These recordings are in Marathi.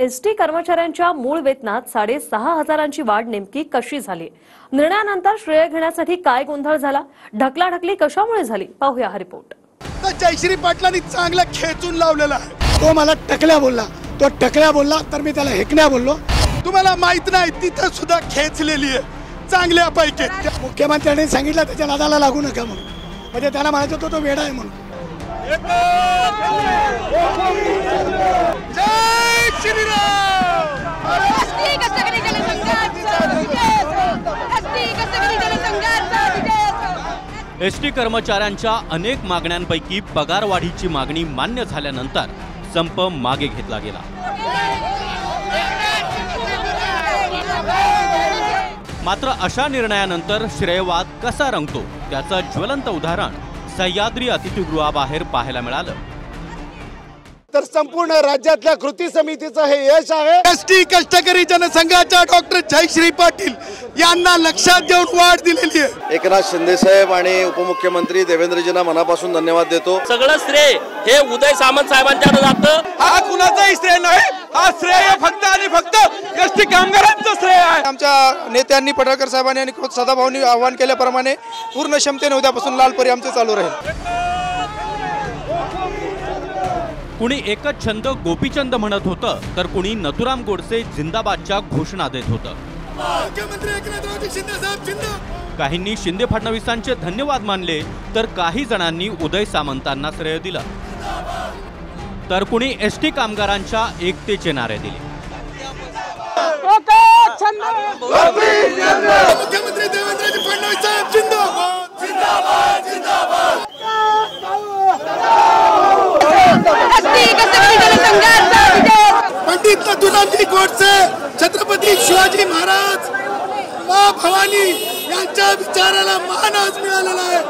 एसटी कर्मचाऱ्यांच्या मूळ वेतनात 6,500ची वाढ नेमकी कशी झाली? निर्णयानंतर श्रेय घेण्यासाठी काय गोंधळ झाला? ढकलाढकली कशामुळे झाली? पाहूया हा रिपोर्ट. जयश्री पाटलांनी चांगला खेचून लावलेला आहे. तो मला टकल्या बोलला, तो टकल्या बोलला तर मी त्याला हेकण्या बोललो. तुम्हाला माहित नाही तिथं सुद्धा खेचलेली आहे चांगल्यापैकी. मुख्यमंत्र्यांनी सांगितलं त्याच्या नादाला लागू नका म्हणून, म्हणजे त्याला म्हणायचं होतं तो वेडा आहे म्हणून. जय श्रीराम. एसटी कर्मचाऱ्यांच्या अनेक मागण्यांपैकी पगारवाढीची मागणी मान्य झाल्यानंतर संप मागे घेतला गेला. मात्र अशा निर्णयानंतर श्रेयवाद कसा रंगतो त्याचं ज्वलंत उदाहरण सह्याद्री अतिथीगृहाबाहेर पाहायला मिळालं. तर संपूर्ण राज्यातल्या कृती समितीचं हे यश आहे. एसटी कष्टकरी जनसंघाच्या डॉक्टर जयश्री पाटील यांना लक्षात घेऊन वाढ दिलेली आहे. एकनाथ शिंदे साहेब आणि उपमुख्यमंत्री देवेंद्रजींना मनापासून धन्यवाद देतो. सगळं श्रेय हे उदय सामंत साहेबांच्याकडे जातं. हा कुणाचाही श्रेय नाही, हा श्रेय फक्त आणि फक्त एसटी कामगारांचं श्रेय आहे. आमच्या नेत्यांनी पडळकर साहेबांनी आणि सदाभाऊंनी आवाहन केल्याप्रमाणे पूर्ण क्षमतेने उद्यापासून लालपरी आमचे चालू राहील. कुणी एकच छंद गोपीचंद म्हणत होतं तर कुणी नथुराम गोडसे जिंदाबादच्या घोषणा देत होतं. काहींनी शिंदे फडणवीसांचे धन्यवाद मानले तर काही जणांनी उदय सामंतांना श्रेय दिलं, तर कुणी एसटी कामगारांच्या एकतेचे नारे दिले. मुख्यमंत्री देवेंद्र फडणवीस साहेब जिंदाबाद जिंदाबाद जिंदाबाद. पंडित नथुरामजी गोडसे, छत्रपती शिवाजी महाराज, माँ भवानी यांच्या विचाराला मान आज मिळालेला आहे.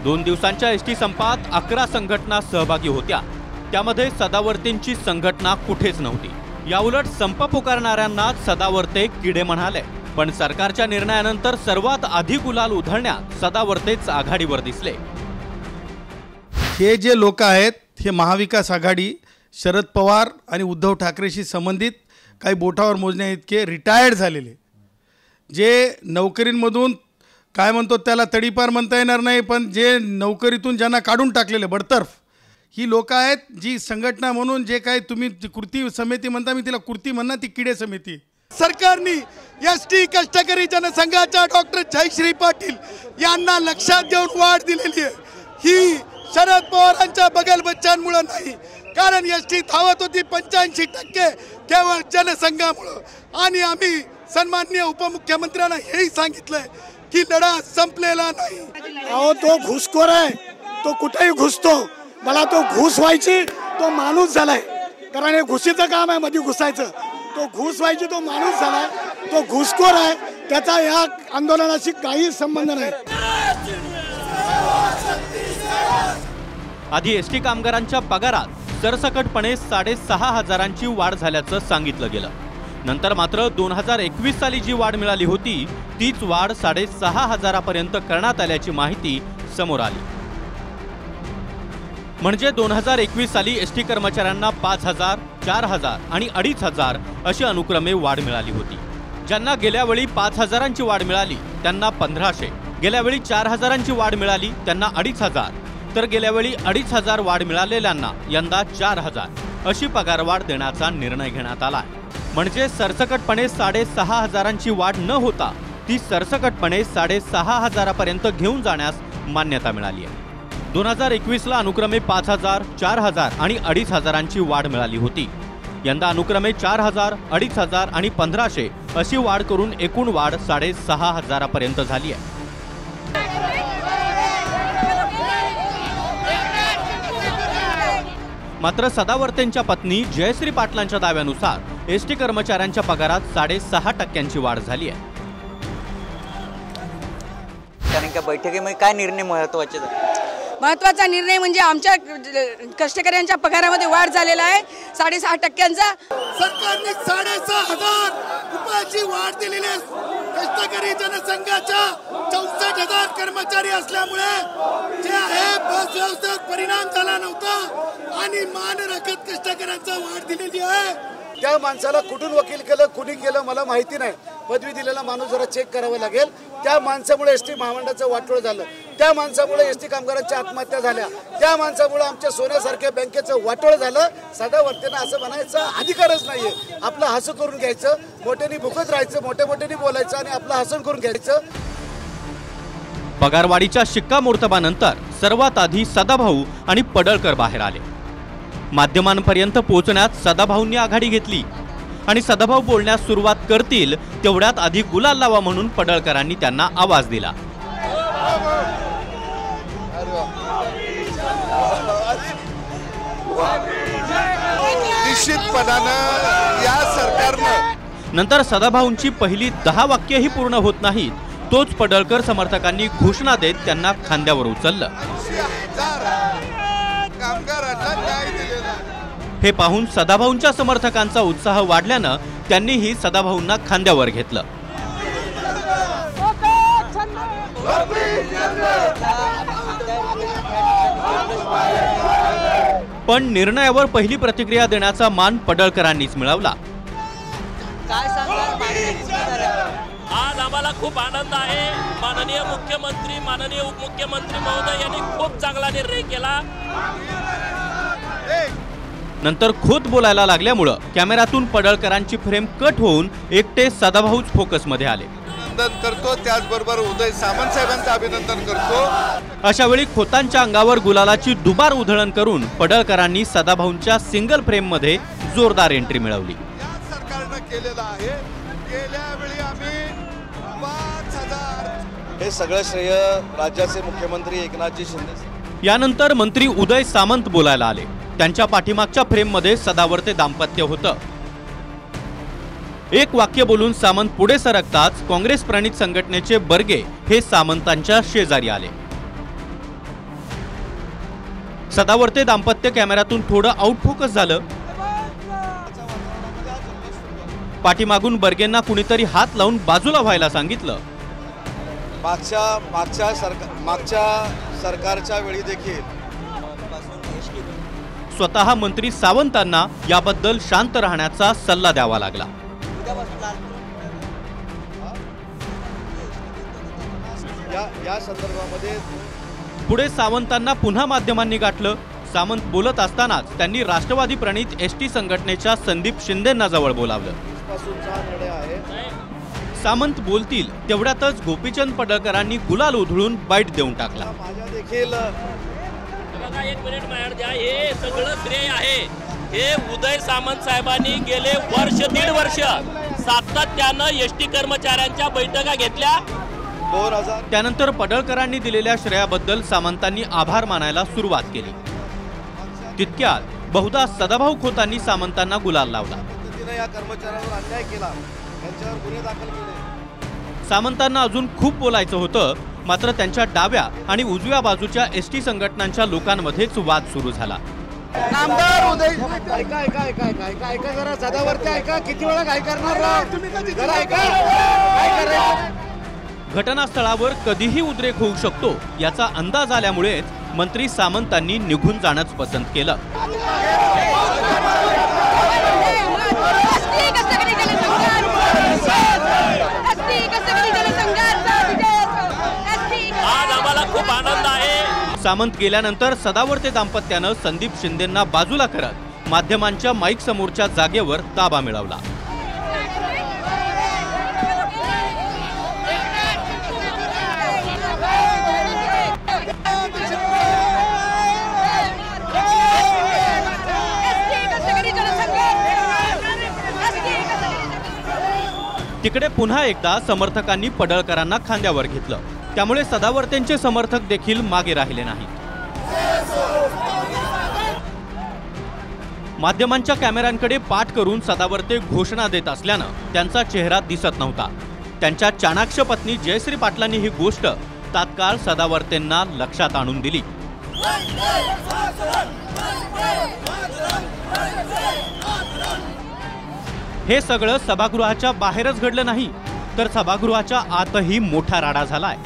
2 दिवसांच्या एसटी संपात 11 संघटना सहभागी होत्या. त्यामध्ये सदावर्तेंची संघटना कुठेच नव्हती. याउलट संप पुकारणाऱ्यांना सदावर्ते किडे म्हणाले. पण सरकारच्या निर्णयानंतर सर्वात आधी गुलाल उधळण्यात सदावर्तेच आघाडीवर दिसले. हे जे लोक आहेत हे महाविकास आघाडी, शरद पवार आणि उद्धव ठाकरेशी संबंधित काही बोटावर मोजण्या इतके रिटायर्ड झालेले, जे नोकरींमधून काय म्हणतो त्याला तडीपार म्हणता येणार नाही, पण जे नोकरीतून ज्यांना काढून टाकलेले बडतर्फ ही लोक आहेत. जी संघटना म्हणून जे काही तुम्ही कृती समिती म्हणता, मी तिला कृती म्हणणार, ती किडे समिती. सरकारने एसटी कष्टकरी जनसंघाच्या डॉक्टर जयश्री पाटील यांना लक्षात घेऊन वाढ दिलेली आहे. ही शरद पवारांच्या बगल बच्चांमुळे नाही, कारण एसटी धावत होती 85% केवळ जनसंघामुळे. आणि आम्ही सन्माननीय उपमुख्यमंत्र्यांना हेही सांगितलंय की लढा संपलेला नाही. अहो तो घुसखोर आहे, तो कुठेही घुसतो. मला तो घुस व्हायची तो माणूस झालाय, कारण हे घुसीचं काम आहे, मध्ये घुसायचं. तो घुस व्हायची तो माणूस झालाय, तो घुसखोर आहे. त्याचा या आंदोलनाशी काही संबंध नाही. आधी एसटी कामगारांच्या पगारात सरसकटपणे 6,500ची वाढ झाल्याचं सांगितलं गेलं. नंतर मात्र 2021 साली जी वाढ मिळाली होती तीच वाढ 6,500पर्यंत करण्यात आल्याची माहिती समोर आली. म्हणजे 2021 साली एसटी कर्मचाऱ्यांना 5,000, 4,000 आणि 2,500 अशी अनुक्रमे वाढ मिळाली होती. ज्यांना गेल्या वेळी 5,000ची वाढ मिळाली त्यांना 1,500, गेल्या वेळी 4,000ची वाढ मिळाली त्यांना 2,500, तर गेल्या वेळी 2,500 वाढ मिळालेल्यांना यंदा 4,000 अशी पगारवाढ देण्याचा निर्णय घेण्यात आला. म्हणजे सरसकटपणे 6,500ची वाढ न होता ती सरसकटपणे 6,500पर्यंत घेऊन जाण्यास मान्यता मिळाली आहे. 2021ला अनुक्रमे 5,000, 4,000 आणि 2,500ची वाढ मिळाली होती. यंदा अनुक्रमे 4,000, 2,500 आणि 1,500 अशी वाढ करून एकूण वाढ 6,500पर्यंत झाली आहे. मात्र सदावर्तेंच्या पत्नी जयश्री पाटलांच्या दाव्यानुसार एसटी कर्मचाऱ्यांच्या पगारात 6.5%ची वाढ झाली आहे. कारण का बैठकीमध्ये काय निर्णय महत्त्वाचे? महत्त्वाचा निर्णय म्हणजे आमच्या कष्टकऱ्यांच्या पगारामध्ये वाढ झालेला आहे 6.5%. सरकारने 6,500 रुपयाची वाढ दिलेली आहे. कष्टकरी जनसंघाच्या 64,000 कर्मचारी असल्यामुळे जे आहे बस व्यवस्थेवर परिणाम झाला नव्हता आणि मान राखत कष्टकऱ्यांचा वाढ दिलेली आहे. त्या माणसाला कुठून वकील केलं, कुणी केलं मला माहिती नाही. पदवी दिलेला माणूस जरा चेक करावं लागेल. त्या माणसामुळे एसटी महामंडळाचं वाटोळ झालं, त्या माणसामुळे एसटी कामगारांच्या आत्महत्या झाल्या, त्या माणसामुळे आमच्या सोन्यासारख्या बँकेचं वाटोळ झालं. सदावर्तेनं असं म्हणायचा अधिकारच नाहीये. आपलं हसं करून घ्यायचं, मोठ्याने भुकत राहायचं, मोठ्याने बोलायचं आणि आपलं हसन करून घ्यायचं. पगारवाढीच्या शिक्कामोर्तबानंतर सर्वात आधी सदाभाऊ आणि पडळकर बाहेर आले. माध्यमांपर्यंत पोहोचण्यात सदाभाऊंनी आघाडी घेतली आणि सदाभाऊ बोलण्यास सुरुवात करतील तेवढ्यात आधी गुलाल लावा म्हणून पडळकरांनी त्यांना आवाज दिला. निश्चितपणानं या सरकारनं नंतर सदाभाऊंची पहिली 10 वाक्यही पूर्ण होत नाहीत तोच पडळकर समर्थकांनी घोषणा देत त्यांना खांद्यावर उचललं. हे पाहून सदाभाऊंच्या समर्थकांचा उत्साह वाढल्यानं त्यांनीही सदाभाऊंना खांद्यावर घेतलं. पण निर्णयावर पहिली प्रतिक्रिया देण्याचा मान पडळकरांनीच मिळवला. आज आम्हाला खूप आनंद आहे. माननीय मुख्यमंत्री, माननीय उपमुख्यमंत्री महोदय यांनी खूप चांगला निर्णय केला. नंतर खोत बोलायला लागल्यामुळं कॅमेऱ्यातून पडळकरांची फ्रेम कट होऊन एकटे सदाभाऊच फोकसमध्ये आले. अभिनंदन करतो, त्याचबरोबर उदय सामंत साहेबांचं अभिनंदन करतो. अशा वेळी खोतांच्या अंगावर गुलालाची दुबार उधळण करून पडळकरांनी सदाभाऊंच्या सिंगल फ्रेम मध्ये जोरदार एंट्री मिळवली. सरकारनं केलेलं आहे. गेल्या वेळी आम्ही 5,000 हे सगळं श्रेय राज्याचे मुख्यमंत्री एकनाथजी शिंदे. यानंतर मंत्री उदय सामंत बोलायला आले. त्यांच्या पाठीमागच्या फ्रेम मध्ये सदावर्ते दाम्पत्य होतं. एक वाक्य बोलून सामंत पुढे सरकताच काँग्रेस प्रणित संघटनेचे बर्गे हे सामंतांच्या शेजारी आले. सदावर्ते दाम्पत्य कॅमेऱ्यातून थोडं आउट फोकस झालं. पाठीमागून बर्गेंना कुणीतरी हात लावून बाजूला व्हायला सांगितलं. मागच्या सरकारच्या वेळी देखील स्वतः मंत्री सावंतांना याबद्दल शांत राहण्याचा सल्ला द्यावा लागला. या संदर्भामध्ये पुढे सावंतांना पुन्हा माध्यमांनी गाठलं. सामंत बोलत असतानाच त्यांनी राष्ट्रवादी प्रणित एसटी संघटनेच्या संदीप शिंदेंना जवळ बोलावलं. सामंत बोलतील तेवढ्यातच गोपीचंद पडळकरांनी गुलाल उधळून बाईट देऊन टाकला. एक मिनिट माझ्याकडे द्या. हे सगळं श्रेय आहे हे उदय सामंत साहेबांनी गेले दीड वर्ष सातत्यानं एसटी कर्मचाऱ्यांच्या बैठका घेतल्या. त्यानंतर पडळकरांनी दिलेल्या श्रेयाबद्दल सामंतांनी आभार मानायला सुरुवात केली. तितक्यात बहुधा सदाभाऊ खोतांनी सामंतांना गुलाल लावला. या कर्मचाऱ्यांवर अन्याय केला, त्यांच्यावर गुन्हे दाखल केले. सामंतांना अजून खूप बोलायचं होतं, मात्र त्यांच्या डाव्या आणि उजव्या बाजूच्या एसटी संघटनांच्या लोकांमध्येच वाद सुरू झाला. आमदार उदय ऐका जरा सदावर्ते ऐका, किती वेळा काय करणार जरा ऐका, काय करायचं. घटनास्थळावर कधीही उद्रेक होऊ शकतो याचा अंदाज आल्यामुळेच मंत्री सामंतांनी निघून जाणंच पसंत केलं. आज आम्हाला खूप आनंद आहे. सामंत गेल्यानंतर सदावर्ते दाम्पत्यानं संदीप शिंदेंना बाजूला करत माध्यमांच्या माईक समोरच्या जागेवर ताबा मिळवला. तिकडे पुन्हा एकदा समर्थकांनी पडळकरांना खांद्यावर घेतलं. त्यामुळे सदावर्तेंचे समर्थक देखील मागे राहिले नाही. माध्यमांच्या कॅमेऱ्यांकडे पाठ करून सदावर्ते घोषणा देत असल्यानं त्यांचा चेहरा दिसत नव्हता. त्यांच्या चाणाक्ष पत्नी जयश्री पाटलांनी ही गोष्ट तात्काळ सदावर्तेंना लक्षात आणून दिली. हे सगळं सभागृहाच्या बाहेरच घडलं नाही, तर सभागृहाच्या आतही मोठा राडा झालाय.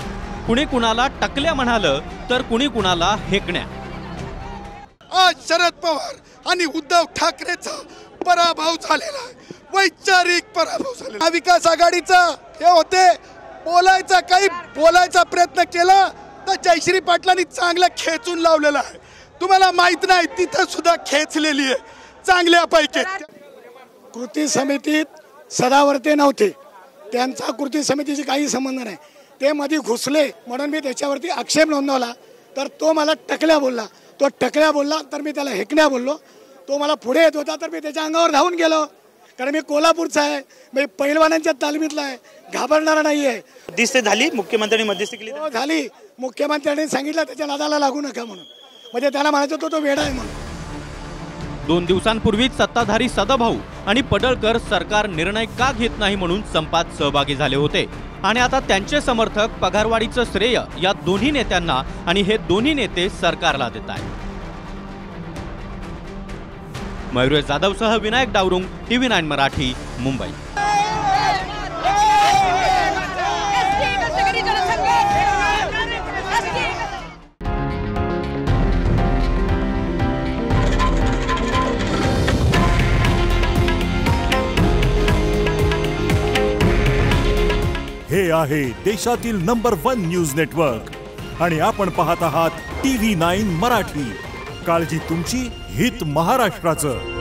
कुणी कुणाला टकल्या म्हणालं तर कुणी कुणाला हेकण्या. आज शरद पवार आणि उद्धव ठाकरेचा पराभव झालेला आहे, वैचारिक पराभव झालेला. महाविकास आघाडीचा हे होते बोलायचा प्रयत्न केला तर जयश्री पाटलांनी चांगलं खेचून लावलेलं आहे. तुम्हाला माहित नाही तिथं सुद्धा खेचलेली आहे चांगल्यापैकी. कृती समितीत सदावर्ते नव्हते, त्यांचा कृती समितीशी काही संबंध नाही. ते मध्ये घुसले म्हणून मी त्याच्यावरती आक्षेप नोंदवला. तर तो मला टकल्या बोलला, तो टकल्या बोलला तर मी त्याला हेकण्या बोललो. तो मला पुढे येत होता तर मी त्याच्या अंगावर धावून गेलो. कारण मी कोल्हापूरचा आहे, मी पैलवानांच्या तालमीतला आहे, घाबरणारा नाही आहे. मध्यस्थी झाली, मुख्यमंत्र्यांनी मध्यस्थी केली. हो झाली. मुख्यमंत्र्यांनी सांगितलं त्याच्या नादाला लागू नका म्हणून, म्हणजे त्याला म्हणायचं तो वेडा आहे म्हणून. 2 दिवसांपूर्वीच सत्ताधारी सदाभाऊ आणि पडळकर सरकार निर्णय का घेत नाही म्हणून संपात सहभागी झाले होते. आणि आता त्यांचे समर्थक पगारवाढीचं श्रेय या दोन्ही नेत्यांना आणि हे दोन्ही नेते सरकारला देत आहेत. मयुरेश जाधवसह विनायक डावरुंग, TV9 मराठी, मुंबई. हे आहे देशातील नंबर 1 न्यूज नेटवर्क आणि आपण पाहत आहात TV9 मराठी. काळजी तुमची, हित महाराष्ट्राचं.